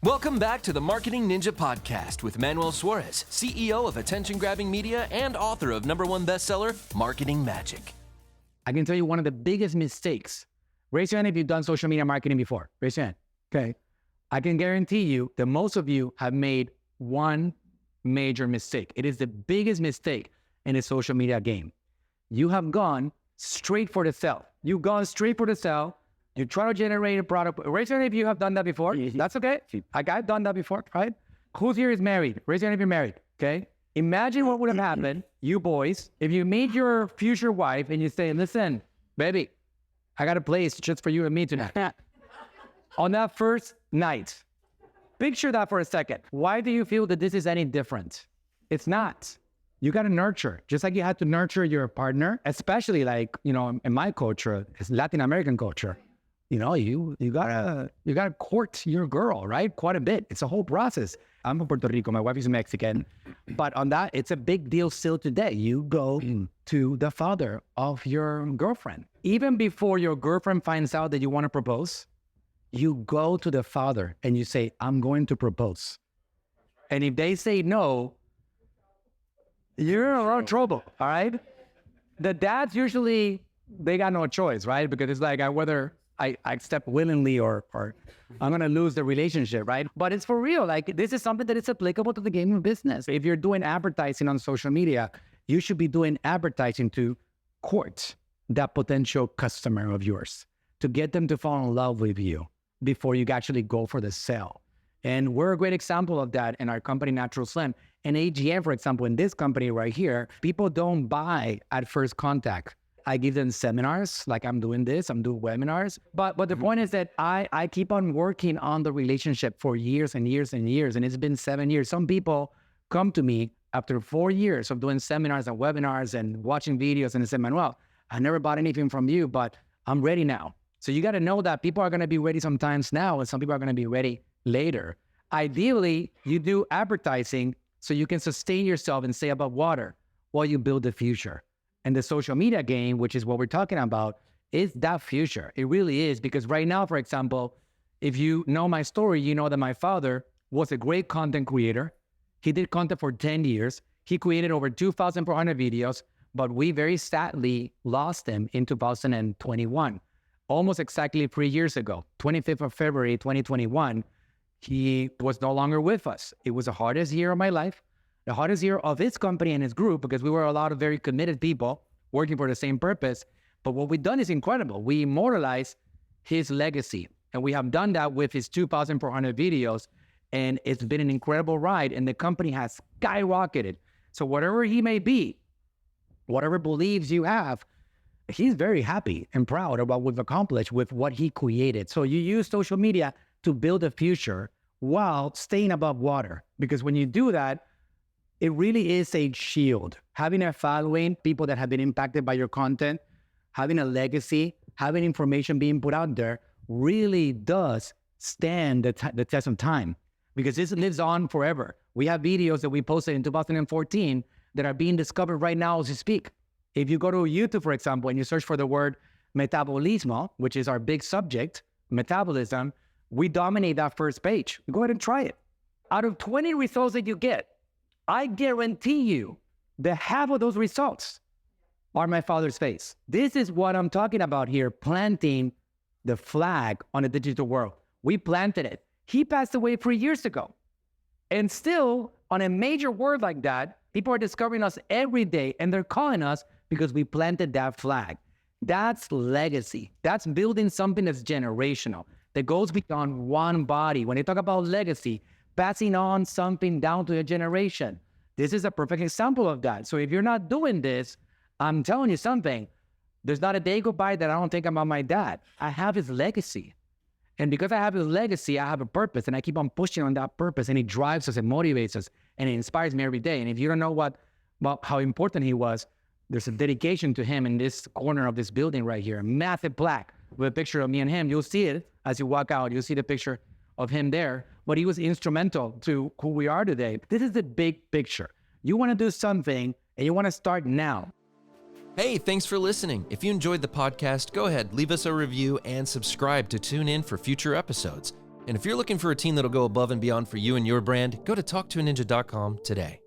Welcome back to the Marketing Ninja Podcast with Manuel Suarez, CEO of attention-grabbing media and author of #1 bestseller, Marketing Magic. I can tell you one of the biggest mistakes. Raise your hand if you've done social media marketing before. Raise your hand. Okay. I can guarantee you that most of you have made one major mistake. It is the biggest mistake in the social media game. You have gone straight for the sell. You've gone straight for the sell. You try to generate a product. Raise your hand if you have done that before. That's okay. I've done that before, right? Who's here is married? Raise your hand if you're married, okay? Imagine what would have happened, you boys, if you meet your future wife and you say, listen, baby, I got a place just for you and me tonight. On that first night, picture that for a second. Why do you feel that this is any different? It's not. You got to nurture, just like you had to nurture your partner, especially like, in my culture, it's Latin American culture. You gotta court your girl, right? Quite a bit. It's a whole process. I'm from Puerto Rico. My wife is Mexican. But on that, it's a big deal still today. You go to the father of your girlfriend. Even before your girlfriend finds out that you want to propose, you go to the father and you say, I'm going to propose. And if they say no, you're in a lot of trouble, all right? The dads usually, they got no choice, right? Because it's like, whether I accept willingly or I'm going to lose the relationship, right? But it's for real. Like, this is something that is applicable to the game of business. If you're doing advertising on social media, you should be doing advertising to court that potential customer of yours, to get them to fall in love with you before you actually go for the sale. And we're a great example of that in our company, Natural Slim. And AGM, for example, in this company right here, people don't buy at first contact. I give them seminars, like I'm doing this, I'm doing webinars. But the point is that I keep on working on the relationship for years and years and years. And it's been 7 years. Some people come to me after 4 years of doing seminars and webinars and watching videos and they say, Manuel, I never bought anything from you, but I'm ready now. So you got to know that people are going to be ready sometimes now and some people are going to be ready later. Ideally, you do advertising so you can sustain yourself and stay above water while you build the future. And the social media game, which is what we're talking about, is that future. It really is, because right now, for example, if you know my story, you know that my father was a great content creator. He did content for 10 years. He created over 2,400 videos, but we very sadly lost him in 2021, almost exactly 3 years ago, 25th of February, 2021. He was no longer with us. It was the hardest year of my life. The hardest year of his company and his group, because we were a lot of very committed people working for the same purpose. But what we've done is incredible. We immortalize his legacy. And we have done that with his 2,400 videos. And it's been an incredible ride. And the company has skyrocketed. So whatever he may be, whatever beliefs you have, he's very happy and proud of what we've accomplished with what he created. So you use social media to build a future while staying above water. Because when you do that, it really is a shield. Having a following, people that have been impacted by your content, having a legacy, having information being put out there really does stand the test of time, because this lives on forever. We have videos that we posted in 2014 that are being discovered right now as we speak. If you go to YouTube, for example, and you search for the word metabolismo, which is our big subject, metabolism, we dominate that first page. Go ahead and try it. Out of 20 results that you get, I guarantee you that half of those results are my father's face. This is what I'm talking about here, planting the flag on the digital world. We planted it. He passed away 3 years ago. And still, on a major word like that, people are discovering us every day, and they're calling us because we planted that flag. That's legacy. That's building something that's generational, that goes beyond one body. When they talk about legacy, passing on something down to a generation. This is a perfect example of that. So if you're not doing this, I'm telling you something, there's not a day go by that I don't think about my dad. I have his legacy. And because I have his legacy, I have a purpose, and I keep on pushing on that purpose, and it drives us and motivates us, and it inspires me every day. And if you don't know about how important he was, there's a dedication to him in this corner of this building right here, a massive plaque with a picture of me and him. You'll see it as you walk out. You'll see the picture of him there, but he was instrumental to who we are today. This is the big picture. You want to do something and you want to start now. Hey, thanks for listening. If you enjoyed the podcast, go ahead, leave us a review and subscribe to tune in for future episodes. And if you're looking for a team that'll go above and beyond for you and your brand, go to talktoaninja.com today.